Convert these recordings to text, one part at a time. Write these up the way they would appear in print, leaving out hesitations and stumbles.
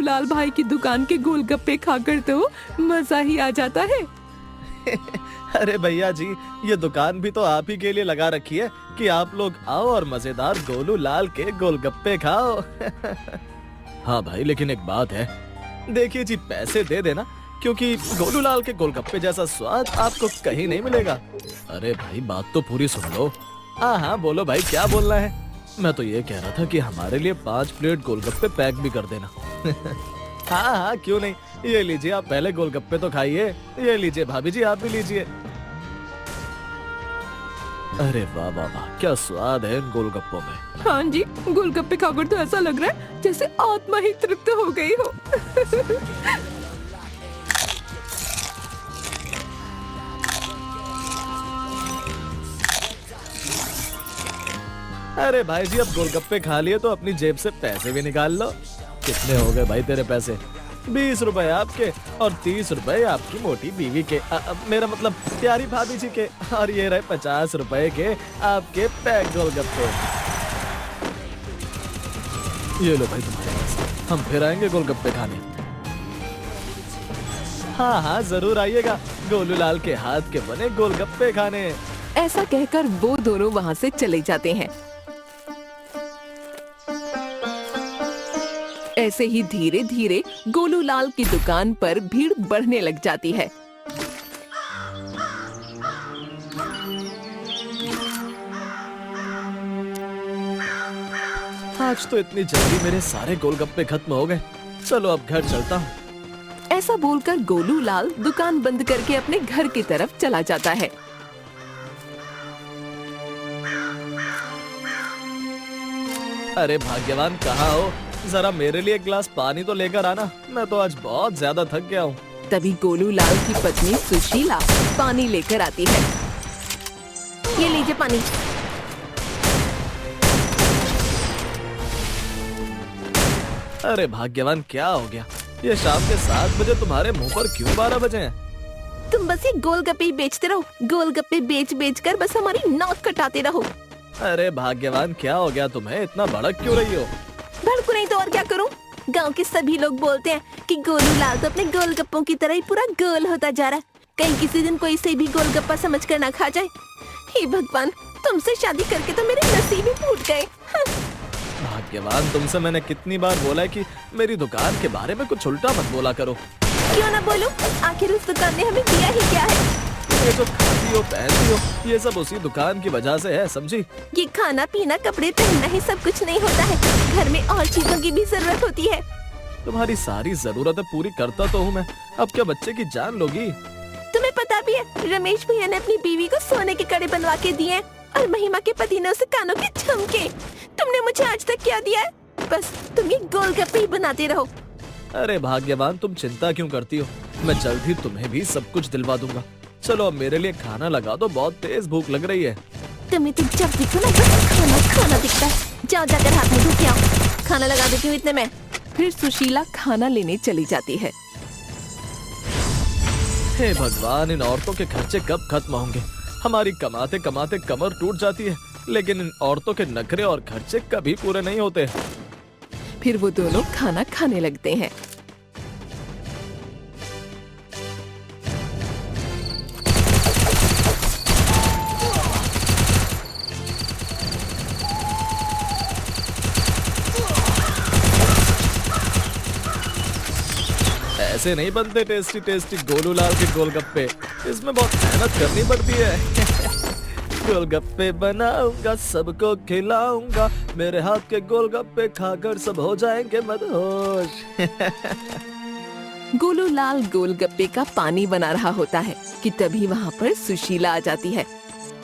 लाल भाई की दुकान के गोलगप्पे खाकर तो मजा ही आ जाता है। अरे भैया जी, ये दुकान भी तो आप ही के लिए लगा रखी है कि आप लोग आओ और मजेदार गोलू लाल के गोलगप्पे खाओ। हाँ भाई, लेकिन एक बात है, देखिए जी, पैसे दे देना, क्योंकि गोलू लाल के गोलगप्पे जैसा स्वाद आपको कहीं नहीं मिलेगा। अरे भाई, बात तो पूरी सुन लो। हाँ, बोलो भाई, क्या बोलना है? मैं तो ये कह रहा था कि हमारे लिए 5 प्लेट गोलगप्पे पैक भी कर देना। हाँ, क्यों नहीं। ये लीजिए, आप पहले गोलगप्पे तो खाइए। ये लीजिए भाभी जी, आप भी लीजिए। अरे वाह वाह वाह, क्या स्वाद है इन गोलगप्पों में। हाँ जी, गोलगप्पे खाकर तो ऐसा लग रहा है जैसे आत्मा ही तृप्त हो गई हो। अरे भाई जी, अब गोलगप्पे खा लिए तो अपनी जेब से पैसे भी निकाल लो। कितने हो गए भाई तेरे पैसे? 20 रुपए आपके और 30 रुपए आपकी मोटी बीवी के, मेरा मतलब प्यारी भाभी जी के, और ये रहे 50 रुपए के आपके पैक गोलगप्पे। ये लो भाई तुम्हारे पैसे, हम फिर आएंगे गोलगप्पे खाने। हाँ, जरूर आइएगा गोलू लाल के हाथ के बने गोलगप्पे खाने। ऐसा कहकर वो दोनों वहाँ से चले जाते हैं। ऐसे ही धीरे धीरे गोलू लाल की दुकान पर भीड़ बढ़ने लग जाती है। आज तो इतनी जल्दी मेरे सारे गोलगप्पे खत्म हो गए। चलो अब घर चलता हूँ। ऐसा बोलकर गोलू लाल दुकान बंद करके अपने घर की तरफ चला जाता है। अरे भाग्यवान, कहाँ हो? जरा मेरे लिए एक गिलास पानी तो लेकर आना, मैं तो आज बहुत ज्यादा थक गया हूँ। तभी गोलू लाल की पत्नी सुशीला पानी लेकर आती है। ये लीजिए पानी। अरे भाग्यवान, क्या हो गया? ये शाम के 7 बजे तुम्हारे मुंह पर क्यों 12 बजे हैं? तुम बस ये गोलगप्पे ही बेचते रहो, गोलगप्पे बेच बेच कर बस हमारी नाक कटाते रहो। अरे भाग्यवान, क्या हो गया तुम्हें? इतना भड़क क्यों रही हो? भड़कू नहीं तो और क्या करूं? गांव के सभी लोग बोलते हैं कि गोलू लाल तो अपने गोलगप्पों की तरह ही पूरा गोल होता जा रहा है। कहीं किसी दिन कोई से भी गोलगप्पा समझ कर ना खा जाए। हे भगवान, तुमसे शादी करके तो मेरे नसीब ही फूट गए। भाग्यवान, तुमसे मैंने कितनी बार बोला है कि मेरी दुकान के बारे में कुछ उल्टा मत बोला करो। क्यों ना बोलूं? आखिर उस दुकान ने हमें दिया ही क्या है? ये जो खाती हो पहनती हो, ये सब उसी दुकान की वजह से है, समझी? ये खाना पीना कपड़े पहनना ही सब कुछ नहीं होता है, घर में और चीजों की भी जरूरत होती है। तुम्हारी सारी जरूरतें पूरी करता तो हूँ मैं, अब क्या बच्चे की जान लोगी? तुम्हें पता भी है, रमेश भैया ने अपनी बीवी को सोने के कड़े बनवा के दिए और महिमा के पति ने उसे कानों के झुमके। तुमने मुझे आज तक क्या दिया है? बस तुम ये गोलगप्पे ही बनाते रहो। अरे भाग्यवान, तुम चिंता क्यों करती हो? मैं जल्द ही तुम्हें भी सब कुछ दिलवा दूंगा। चलो अब मेरे लिए खाना लगा दो, बहुत तेज भूख लग रही है। तुम्हें तो जब देखो ना बस खाना खाना दिखता है। जाओ जाकर हाथ में धो के आओ, खाना लगा देती हूँ इतने में। फिर सुशीला खाना लेने चली जाती है। हे भगवान, इन औरतों के खर्चे कब खत्म होंगे? हमारी कमाते कमाते कमर टूट जाती है, लेकिन इन औरतों के नखरे और खर्चे कभी पूरे नहीं होते। फिर वो दोनों खाना खाने लगते हैं। ऐसे नहीं बनते टेस्टी टेस्टी गोलू लाल के गोलगप्पे, इसमें बहुत मेहनत करनी पड़ती है। गोलगप्पे बनाऊंगा, सबको खिलाऊंगा, मेरे हाथ के गोलगप्पे खाकर सब हो जाएंगे मदहोश। गोलू लाल गोलगप्पे का पानी बना रहा होता है कि तभी वहाँ पर सुशीला आ जाती है।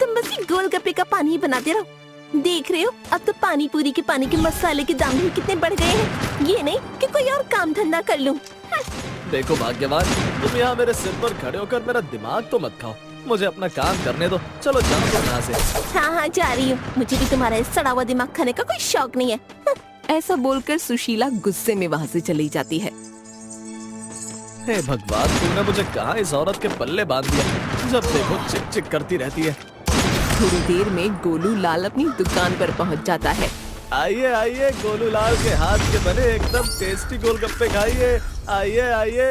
तुम बस ये गोलगप्पे का पानी ही बनाते रहो, देख रहे हो अब तो पानी पूरी के पानी के मसाले के दाम भी कितने बढ़ गए हैं। ये नहीं कि कोई और काम धंधा कर लूं। देखो भाग्यवान, तुम यहाँ मेरे सिर पर खड़े होकर मेरा दिमाग तो मत खाओ, मुझे अपना काम करने दो। चलो जाओ तुम यहाँ से। हाँ, जा रही हूँ, मुझे भी तुम्हारा सड़ा हुआ दिमाग खाने का कोई शौक नहीं है। ऐसा बोलकर सुशीला गुस्से में वहाँ से चली जाती है। हे भगवान, तुमने मुझे कहाँ इस औरत के पल्ले बांध दिया, जब देखो चिक चिक करती रहती है। थोड़ी देर में गोलू लाल अपनी दुकान पर पहुँच जाता है। आइए आइए, गोलू लाल के हाथ के बने एकदम टेस्टी गोलगप्पे खाइए। आइए आइए।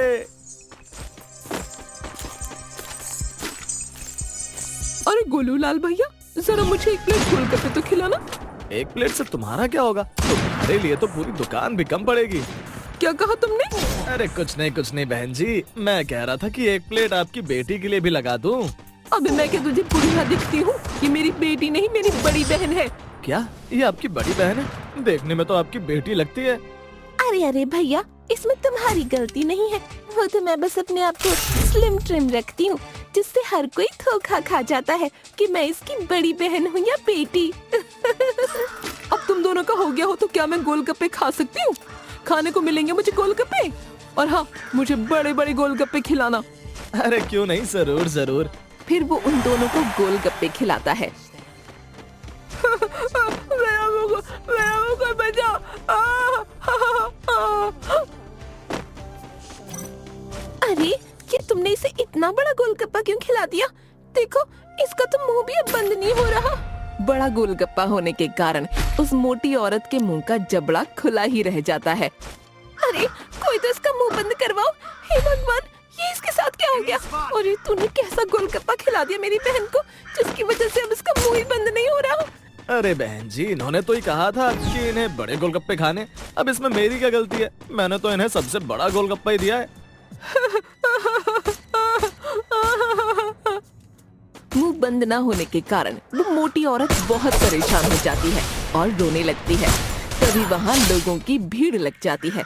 अरे गोलू लाल भैया, जरा मुझे एक प्लेट गोलगप्पे तो खिलाना। एक प्लेट से तुम्हारा क्या होगा? तुम्हारे लिए तो पूरी दुकान भी कम पड़ेगी। क्या कहा तुमने? अरे कुछ नहीं बहन जी, मैं कह रहा था कि एक प्लेट आपकी बेटी के लिए भी लगा दूं। अबे मैं क्या तुझे बुढ़िया दिखती हूँ? ये मेरी बेटी नहीं, मेरी बड़ी बहन है। क्या ये आपकी बड़ी बहन है? देखने में तो आपकी बेटी लगती है। अरे अरे भैया, इसमें तुम्हारी गलती नहीं है। वो तो मैं बस अपने आप को स्लिम ट्रिम रखती हूँ, जिससे हर कोई धोखा खा जाता है कि मैं इसकी बड़ी बहन हूँ या बेटी। अब तुम दोनों का हो गया हो तो क्या मैं गोलगप्पे खा सकती हूँ? खाने को मिलेंगे मुझे गोलगप्पे, और हाँ, मुझे बड़े बड़े गोलगप्पे खिलाना। अरे क्यों नहीं, जरूर जरूर। फिर वो उन दोनों को गोलगप्पे खिलाता है। अरे ये तुमने इसे इतना बड़ा गोलगप्पा क्यों खिला दिया? देखो, इसका तो मुंह भी अब बंद नहीं हो रहा। बड़ा गोलगप्पा होने के कारण उस मोटी औरत के मुंह का जबड़ा खुला ही रह जाता है। अरे कोई तो इसका मुंह बंद करवाओ। हे भगवान, ये इसके साथ क्या हो गया? और ये तूने कैसा गोलगप्पा खिला दिया मेरी बहन को, जिसकी वजह से अब इसका मुंह ही बंद नहीं हो रहा। अरे बहन जी, इन्होंने तो ही कहा था कि इन्हें बड़े गोलगप्पे खाने। अब इसमें मेरी क्या गलती है? मैंने तो इन्हें सबसे बड़ा गोलगप्पा ही दिया है। मुंह बंद न होने के कारण वो मोटी औरत बहुत परेशान हो जाती है और रोने लगती है। तभी वहाँ लोगों की भीड़ लग जाती है।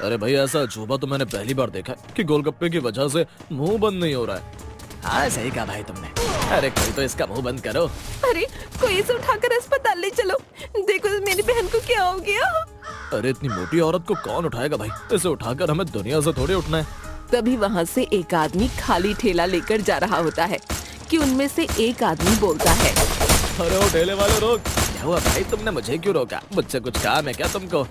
अरे भाई, ऐसा अजूबा तो मैंने पहली बार देखा है कि गोलगप्पे की वजह से मुंह बंद नहीं हो रहा है। हाँ सही कहा भाई तुमने। अरे कोई तो इसका मुंह बंद करो। अरे कोई इसे उठाकर अस्पताल ले चलो। देखो मेरी बहन को क्या हो गया। अरे इतनी मोटी औरत को कौन उठाएगा भाई? इसे उठाकर हमें दुनिया से थोड़ी उठना है। तभी वहाँ से एक आदमी खाली ठेला लेकर जा रहा होता है कि उनमें से एक आदमी बोलता है, अरे वो ठेले वाले रोक। क्या हुआ भाई, तुमने मुझे क्यों रोका? मुझसे कुछ काम है क्या तुमको?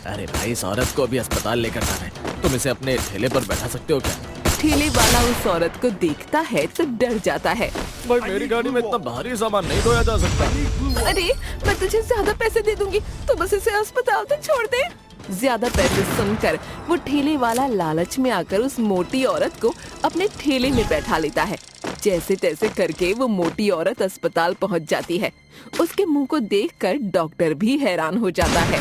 अरे भाई, इस औरत को अभी अस्पताल लेकर जाना है। तुम इसे अपने ठेले पर बैठा सकते हो क्या? ठेले वाला उस औरत को देखता है तो डर जाता है। भाई मेरी गाड़ी में इतना भारी सामान नहीं ढोया जा सकता। अरे मैं तुझे ज्यादा पैसे दे दूंगी, तो बस इसे अस्पताल तक छोड़ दे। ज्यादा पैसे सुनकर वो ठेले वाला लालच में आकर उस मोटी औरत को अपने ठेले में बैठा लेता है। जैसे तैसे करके वो मोटी औरत अस्पताल पहुंच जाती है। उसके मुंह को देखकर डॉक्टर भी हैरान हो जाता है।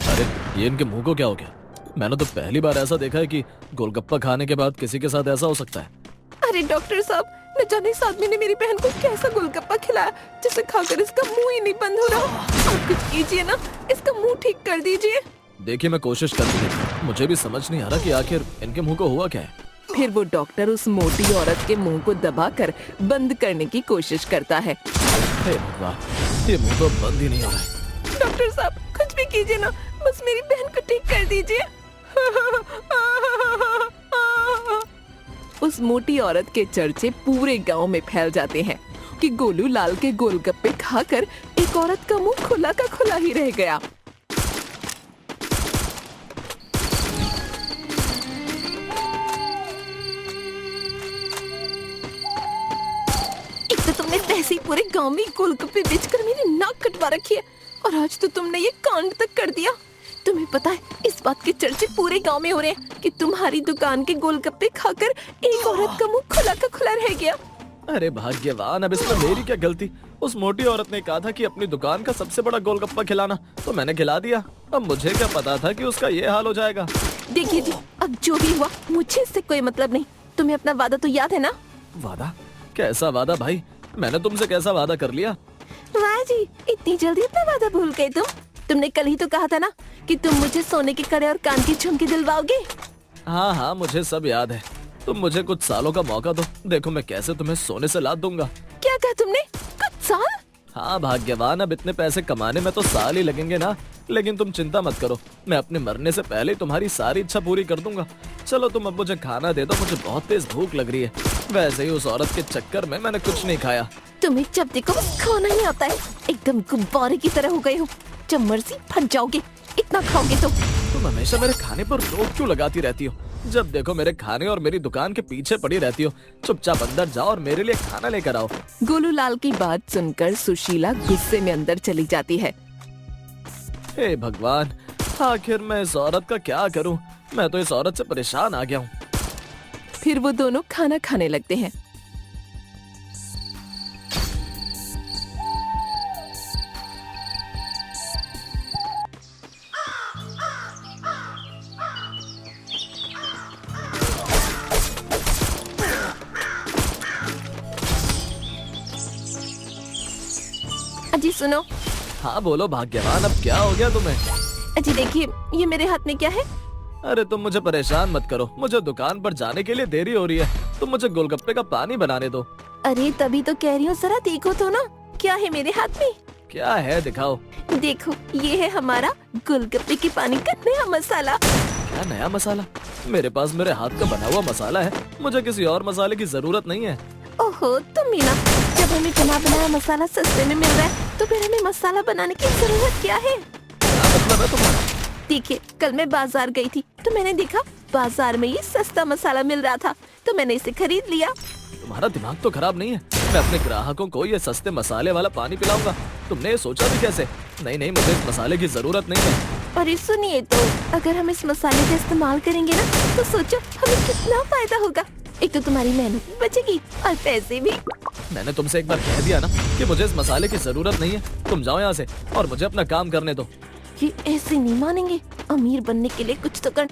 अरे ये इनके मुंह को क्या हो गया? मैंने तो पहली बार ऐसा देखा है कि गोलगप्पा खाने के बाद किसी के साथ ऐसा हो सकता है। अरे डॉक्टर साहब, न जाने इस आदमी ने मेरी बहन को कैसा गोलगप्पा खिलाया जिसे खाकर इसका मुंह ही नहीं बंद हो रहा। आप कुछ कीजिए ना, इसका मुंह ठीक कर दीजिए। देखिए मैं कोशिश करती हूँ, मुझे भी समझ नहीं आ रहा कि आखिर इनके मुंह को हुआ क्या है। फिर वो डॉक्टर उस मोटी औरत के मुंह को दबाकर बंद करने की कोशिश करता है। हे भगवान, ये मुंह तो बंद ही नहीं हो रहा है। डॉक्टर साहब कुछ भी कीजिए ना, बस मेरी बहन को ठीक कर दीजिए। उस मोटी औरत के चर्चे पूरे गांव में फैल जाते हैं कि गोलू लाल के गोलगप्पे खाकर एक औरत का मुंह खुला का खुला ही रह गया। एक तो तुमने वैसे ही पूरे गांव में गोलगप्पे बेचकर मेरी नाक कटवा रखी है, और आज तो तुमने ये कांड तक कर दिया। तुम्हें पता है, इस बात के चर्चे पूरे गांव में हो रहे हैं कि तुम्हारी दुकान के गोलगप्पे खाकर एक औरत का मुंह खुला का खुला रह गया। अरे भाग्यवान, अब इसमें मेरी क्या गलती? उस मोटी औरत ने कहा था कि अपनी दुकान का सबसे बड़ा गोलगप्पा खिलाना, तो मैंने खिला दिया। अब मुझे क्या पता था कि उसका ये हाल हो जाएगा। देखिए जी, अब जो भी हुआ मुझे इससे कोई मतलब नहीं। तुम्हें अपना वादा तो याद है ना? वादा? कैसा वादा भाई? मैंने तुमसे कैसा वादा कर लिया? वाह जी, इतनी जल्दी अपना वादा भूल गए तुम। तुमने कल ही तो कहा था ना कि तुम मुझे सोने के कड़े और कान की झुमकी दिलवाओगे। हाँ हाँ, मुझे सब याद है। तुम मुझे कुछ सालों का मौका दो, देखो मैं कैसे तुम्हें सोने से लाद दूंगा। क्या कहा तुमने? कुछ साल? हाँ भाग्यवान, अब इतने पैसे कमाने में तो साल ही लगेंगे ना। लेकिन तुम चिंता मत करो, मैं अपने मरने से पहले तुम्हारी सारी इच्छा पूरी कर दूंगा। चलो तुम अब मुझे खाना दे दो, मुझे बहुत तेज भूख लग रही है। वैसे ही उस औरत के चक्कर में मैंने कुछ नहीं खाया। तुम्हें जब देखो बस खाना ही आता है, एकदम गुब्बारे की तरह हो गए हो। जब मर्जी फट जाओगे, इतना खाओगे तो। तुम हमेशा मेरे खाने पर रोक क्यों लगाती रहती हो? जब देखो मेरे खाने और मेरी दुकान के पीछे पड़ी रहती हो। चुपचाप अंदर जाओ और मेरे लिए खाना लेकर आओ। गोलू लाल की बात सुनकर सुशीला गुस्से में अंदर चली जाती है। हे भगवान, आखिर मैं इस औरत का क्या करूं? मैं तो इस औरत से परेशान आ गया हूं। फिर वो दोनों खाना खाने लगते हैं। अजी सुनो। हाँ बोलो भाग्यवान, अब क्या हो गया तुम्हें? अजी देखिए, ये मेरे हाथ में क्या है? अरे तुम मुझे परेशान मत करो, मुझे दुकान पर जाने के लिए देरी हो रही है। तुम मुझे गोलगप्पे का पानी बनाने दो। अरे तभी तो कह रही हूँ, जरा देखो तो ना, क्या है मेरे हाथ में? क्या है दिखाओ। देखो, ये है हमारा गोलगप्पे के पानी का नया मसाला। क्या नया मसाला? मेरे पास मेरे हाथ का बना हुआ मसाला है, मुझे किसी और मसाले की जरूरत नहीं है। ओहो तुम मीना, जब हमें बना बनाया मसाला सस्ते में मिल रहा है तो फिर हमें मसाला बनाने की जरूरत क्या है? क्या मतलब है तुम्हारा? देखिए, कल मैं बाजार गई थी तो मैंने देखा बाजार में ये सस्ता मसाला मिल रहा था तो मैंने इसे खरीद लिया। तुम्हारा दिमाग तो खराब नहीं है? मैं अपने ग्राहकों को ये सस्ते मसाले वाला पानी पिलाऊंगा, तुमने ये सोचा भी कैसे? नहीं नहीं, मुझे इस मसाले की जरूरत नहीं है। अरे सुनिए तो, अगर हम इस मसाले का इस्तेमाल करेंगे ना तो सोचो हमें कितना फायदा होगा। एक तो तुम्हारी मेहनत भी बचेगी और पैसे भी। मैंने तुमसे एक बार कह दिया ना कि मुझे इस मसाले की जरूरत नहीं है। तुम जाओ यहाँ से और मुझे अपना काम करने दो। ये ऐसे नहीं मानेंगे, अमीर बनने के लिए कुछ तो कर।